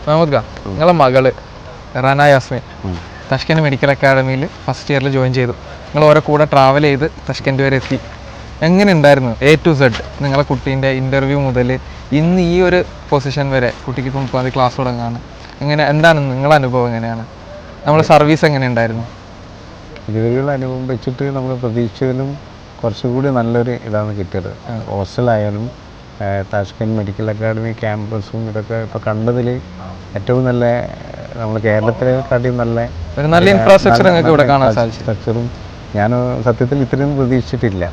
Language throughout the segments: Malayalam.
മുഹമ്മദ് ഖാൻ, നിങ്ങളെ മകള് റന യാസ്മിൻ തഷ്കൻഡ് മെഡിക്കൽ അക്കാഡമിയിൽ ഫസ്റ്റ് ഇയറിൽ ജോയിൻ ചെയ്തു. നിങ്ങൾ ഓരോ കൂടെ ട്രാവൽ ചെയ്ത് തഷ്കൻഡ് വരെ എത്തി. എങ്ങനെ ഉണ്ടായിരുന്നു A to Z നിങ്ങളെ കുട്ടീൻ്റെ ഇൻ്റർവ്യൂ മുതൽ ഇന്ന് ഈ ഒരു പൊസിഷൻ വരെ? കുട്ടിക്ക് ഇപ്പോൾ 30 ക്ലാസ് തുടങ്ങാണ്. എന്താണ് നിങ്ങളുടെ അനുഭവം? എങ്ങനെയാണ് നമ്മുടെ സർവീസ് എങ്ങനെ ഉണ്ടായിരുന്നു? ഇതുവരെയുള്ള അനുഭവം വെച്ചിട്ട് നമ്മൾ പ്രതീക്ഷിച്ചതിലും കുറച്ചുകൂടി നല്ലൊരു ഇതാണ് കിട്ടിയത്. ഹോസ്റ്റലായാലും താഷ്കൻഡ് മെഡിക്കൽ അക്കാഡമി ക്യാമ്പസും ഇതൊക്കെ ഇപ്പോൾ കണ്ടതിൽ ഏറ്റവും നല്ല, നമ്മൾ കേരളത്തിലെക്കാട്ടിയും നല്ല ഇൻഫ്രാസ്ട്രക്ചർ നിങ്ങൾക്ക് ഇവിടെ കാണാൻ സാധിച്ചു. സ്ട്രക്ചറും ഞാൻ സത്യത്തിൽ ഇത്രയും പ്രതീക്ഷിച്ചിട്ടില്ല.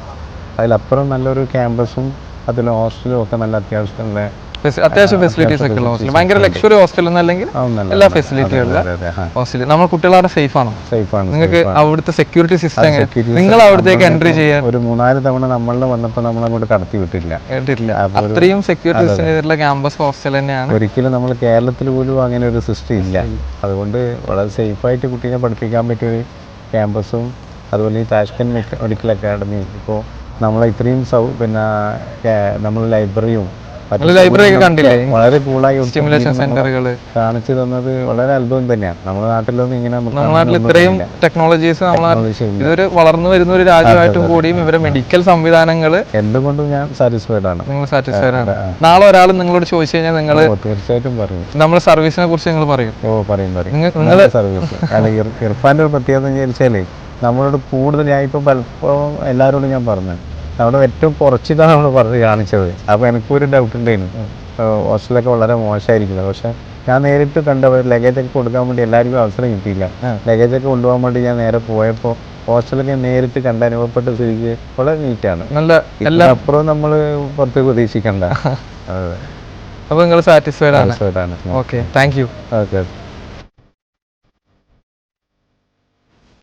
അതിലപ്പുറം നല്ലൊരു ക്യാമ്പസും അതിൽ ഹോസ്റ്റലും ഒക്കെ നല്ല അത്യാവശ്യം ഫെസിലിറ്റീസ് ഒക്കെ ഉള്ള ഹോസ്റ്റൽ, ഭയങ്കര ലക്ഷറി ഹോസ്റ്റൽ എന്നല്ലെങ്കിൽ എല്ലാ ഫെസിലിറ്റിയുള്ള ഹോസ്റ്റൽ. നമ്മൾ കുട്ടികളവിടെ സേഫ് ആണോ? നിങ്ങൾക്ക് അവിടുത്തെ സെക്യൂരിറ്റി സിസ്റ്റം, നിങ്ങൾ അവിടത്തേക്ക് എൻട്രി ചെയ്യാൻ ഒരു 3-4 തവണ നമ്മളുടെ വന്നപ്പോൾ നമ്മൾ അങ്ങോട്ട് കടത്തി വിട്ടില്ല. അത്രയും സെക്യൂരിറ്റി സിസ്റ്റം ചെയ്തിട്ടുള്ള ക്യാമ്പസ് ഹോസ്റ്റൽ തന്നെയാണ്. ഒരിക്കലും നമ്മൾ കേരളത്തിൽ പോലും അങ്ങനെ ഒരു സിസ്റ്റം ഇല്ല. അതുകൊണ്ട് വളരെ സേഫായിട്ട് കുട്ടീനെ പഠിപ്പിക്കാൻ പറ്റിയൊരു ക്യാമ്പസും അതുപോലെ ഈ താഷ്കൻഡ് മെഡിക്കൽ അക്കാഡമി ഇപ്പോൾ നമ്മളെ ഇത്രയും പിന്നെ നമ്മൾ ലൈബ്രറിയും ലൈബ്രറി കണ്ടില്ലേ, വളരെ കൂളായി സ്റ്റിമുലേഷൻ സെന്ററുകൾ കാണിച്ചു തന്നത് വളരെ അത്ഭുതം തന്നെയാണ്. നമ്മുടെ നാട്ടിലൊന്നും ഇങ്ങനെ നമ്മുടെ നാട്ടിൽ ഇത്രയും ടെക്നോളജീസ്, ഇതൊരു വളർന്നു വരുന്ന ഒരു രാജ്യമായിട്ടും കൂടിയും ഇവരെ മെഡിക്കൽ സംവിധാനങ്ങൾ എന്തുകൊണ്ടും ഞാൻ സാറ്റിസ്ഫൈഡ് ആണ്. നിങ്ങൾ സാറ്റിസ്ഫൈഡ് ആണ്? നാളെ ഒരാൾ നിങ്ങളോട് ചോദിച്ചു കഴിഞ്ഞാൽ നിങ്ങൾ തീർച്ചയായിട്ടും പറയും. നമ്മുടെ സർവീസിനെ കുറിച്ച് നിങ്ങൾ പറയും? പറയും സർവീസ്. അല്ല, ഇർഫാന്റെ ഒരു പ്രത്യേകത എന്ന് വെച്ചാൽ നമ്മളോട് കൂടുതൽ, ഞാൻ ഇപ്പം പലപ്പോഴും എല്ലാവരോടും ഞാൻ പറഞ്ഞു, നമ്മുടെ ഏറ്റവും കുറച്ചിട്ടാണ് നമ്മൾ പറഞ്ഞ് കാണിച്ചത്. അപ്പോൾ എനിക്കൊരു ഡൗട്ട് ഉണ്ടായിരുന്നു, ഹോസ്റ്റലൊക്കെ വളരെ മോശമായിരിക്കുന്നത്. പക്ഷെ ഞാൻ നേരിട്ട് കണ്ടവർ ലഗേജൊക്കെ കൊടുക്കാൻ വേണ്ടി എല്ലാവർക്കും അവസരം കിട്ടിയില്ല. ലഗേജൊക്കെ കൊണ്ടുപോകാൻ വേണ്ടി ഞാൻ നേരെ പോയപ്പോൾ ഹോസ്റ്റലൊക്കെ നേരിട്ട് കണ്ട് അനുഭവപ്പെട്ട സ്ഥിതിക്ക് വളരെ നീറ്റാണ്. അപ്പുറം നമ്മൾ പുറത്ത് പ്രതീക്ഷിക്കണ്ട. അപ്പോൾ നിങ്ങൾ സാറ്റിസ്ഫൈഡ് ആണ്? സാറ്റിസ്ഫൈഡ് ആണ്. Okay, thank you. ഓക്കെ.